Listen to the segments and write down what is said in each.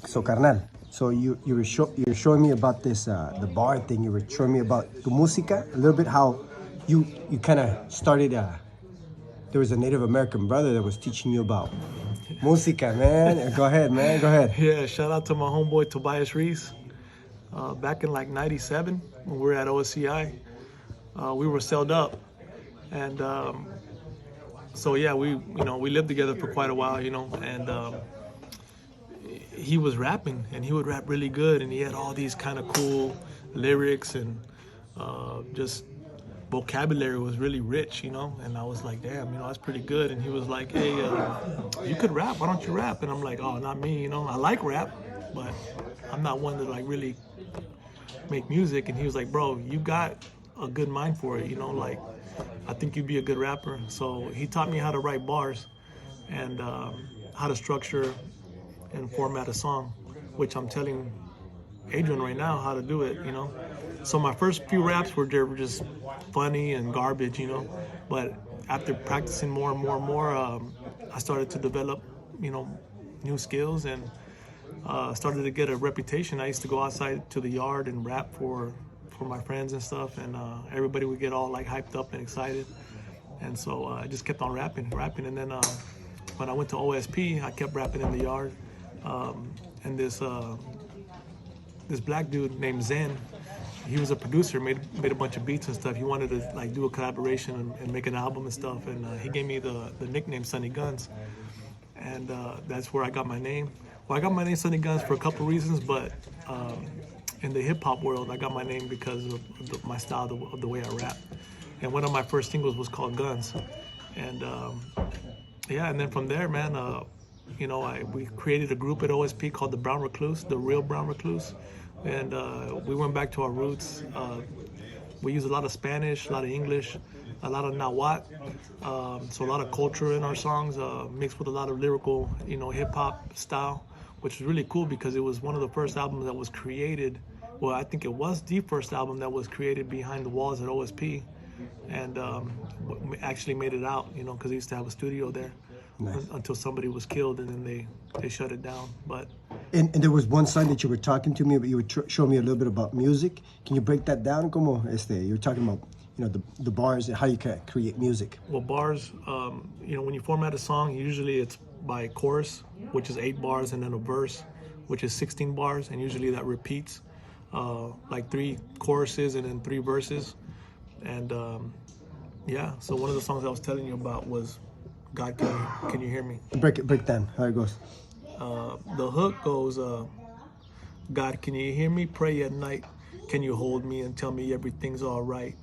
So carnal, so you're showing me about this the bar thing. You were showing me about tu música a little bit, how you kind of started. There was a Native American brother that was teaching you about música, man. Go ahead, man. Go ahead. Yeah, shout out to my homeboy Tobias Reese. Back in like '97 when we were at OSCI, we were sailed up, and so yeah, we lived together for quite a while, and he was rapping, and he would rap really good, and he had all these kind of cool lyrics, and just vocabulary was really rich, and I was like, damn, that's pretty good. And he was like, hey, you could rap, why don't you rap? And I'm like, oh, not me, I like rap, but I'm not one to like really make music. And he was like, bro, you got a good mind for it, like I think you'd be a good rapper. So he taught me how to write bars and how to structure and format a song, which I'm telling Adrian right now how to do it, So my first few raps were just funny and garbage, but after practicing more and more and more, I started to develop, new skills, and started to get a reputation. I used to go outside to the yard and rap for my friends and stuff, and everybody would get all like hyped up and excited. And so I just kept on rapping, and then when I went to OSP, I kept rapping in the yard, and this black dude named Zen, he was a producer, made a bunch of beats and stuff. He wanted to like do a collaboration and make an album and stuff, and he gave me the nickname Sonny Gunnz, and that's where I got my name. Well, I got my name Sonny Gunnz for a couple reasons, but in the hip hop world, I got my name because of my style, of the way I rap. And one of my first singles was called Gunnz, and yeah, and then from there, man, we created a group at OSP called the Brown Recluse, the Real Brown Recluse, and we went back to our roots. We use a lot of Spanish, a lot of English, a lot of Nahuatl, so a lot of culture in our songs, mixed with a lot of lyrical, hip hop style, which is really cool because it was one of the first albums that was created. Well, I think it was the first album that was created behind the walls at OSP, and actually made it out, because they used to have a studio there. Nice. Until somebody was killed, and then they shut it down. But and there was one song that you were talking to me, but you were showing me a little bit about music. Can you break that down? Como you were talking about, the bars and how you can create music. Well, bars, when you format a song, usually it's by chorus, which is 8 bars, and then a verse, which is 16 bars, and usually that repeats, like 3 choruses and then 3 verses, and yeah. So one of the songs I was telling you about was God, can you hear me? Break down how it goes. The hook goes, God, can you hear me? Pray at night. Can you hold me and tell me everything's all right?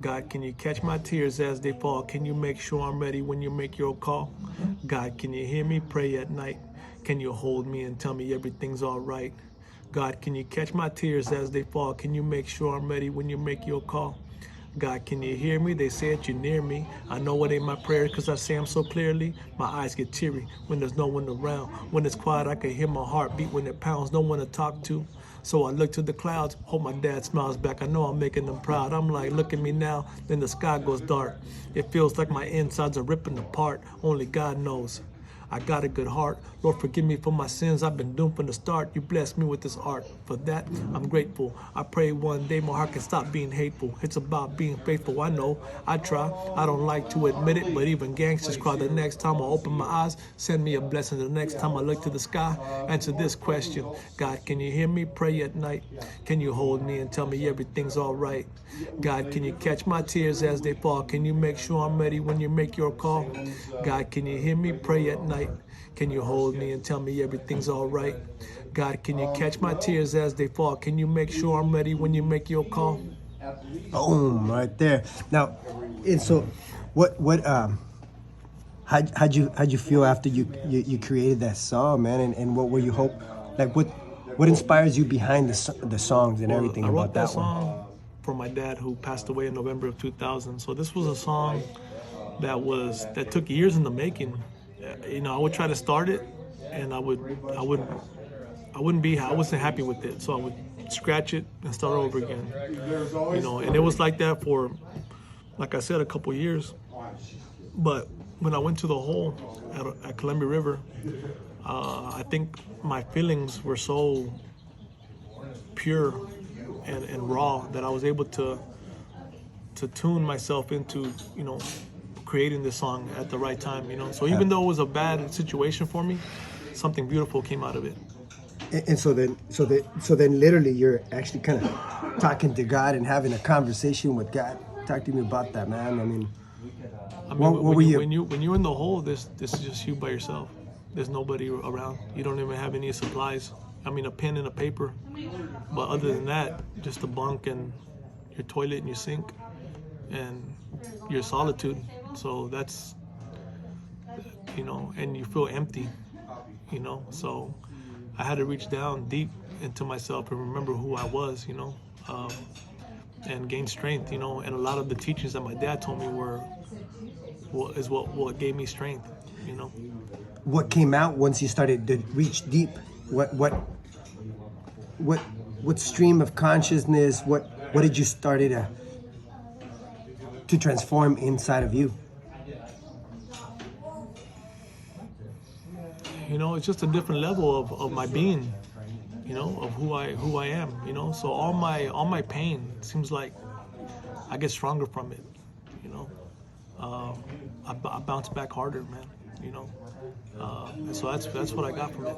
God, can you catch my tears as they fall? Can you make sure I'm ready when you make your call? God, can you hear me? Pray at night. Can you hold me and tell me everything's all right? God, can you catch my tears as they fall? Can you make sure I'm ready when you make your call? God, can you hear me? They said you're near me. I know it ain't my prayer because I say them so clearly. My eyes get teary when there's no one around. When it's quiet, I can hear my heart beat when it pounds. No one to talk to. So I look to the clouds, hope my dad smiles back. I know I'm making them proud. I'm like, look at me now, then the sky goes dark. It feels like my insides are ripping apart. Only God knows. I got a good heart. Lord, forgive me for my sins. I've been doomed from the start. You blessed me with this art. For that, I'm grateful. I pray one day my heart can stop being hateful. It's about being faithful. I know. I try. I don't like to admit it, but even gangsters cry the next time I open my eyes. Send me a blessing the next time I look to the sky. Answer this question. God, can you hear me? Pray at night. Can you hold me and tell me everything's all right? God, can you catch my tears as they fall? Can you make sure I'm ready when you make your call? God, can you hear me? Pray at night. Can you hold me and tell me everything's all right? God, can you catch my tears as they fall? Can you make sure I'm ready when you make your call? Boom, right there. Now, and so, how'd you feel after you created that song, man? And what were you hope? Like, what inspires you behind the songs and everything I wrote about that song one? for my dad, who passed away in November of 2000. So this was a song that took years in the making. I would try to start it, and I wasn't happy with it, so I would scratch it and start over again. And it was like that for, like I said, a couple years. But when I went to the hole at Columbia River, I think my feelings were so pure and raw that I was able to tune myself into, creating this song at the right time, So even though it was a bad situation for me, something beautiful came out of it. And so then literally you're actually kind of talking to God and having a conversation with God. Talk to me about that, man. I mean, what when, were you? when you're in the hole, this is just you by yourself. There's nobody around. You don't even have any supplies. I mean, a pen and a paper. But other than that, just a bunk and your toilet and your sink and your solitude. So that's, and you feel empty, So I had to reach down deep into myself and remember who I was, and gain strength, And a lot of the teachings that my dad told me is what gave me strength, What came out once you started to reach deep? What stream of consciousness? What did you started to transform inside of you? It's just a different level of my being, of who I am, So all my pain seems like I get stronger from it, I bounce back harder, man, And so that's what I got from it.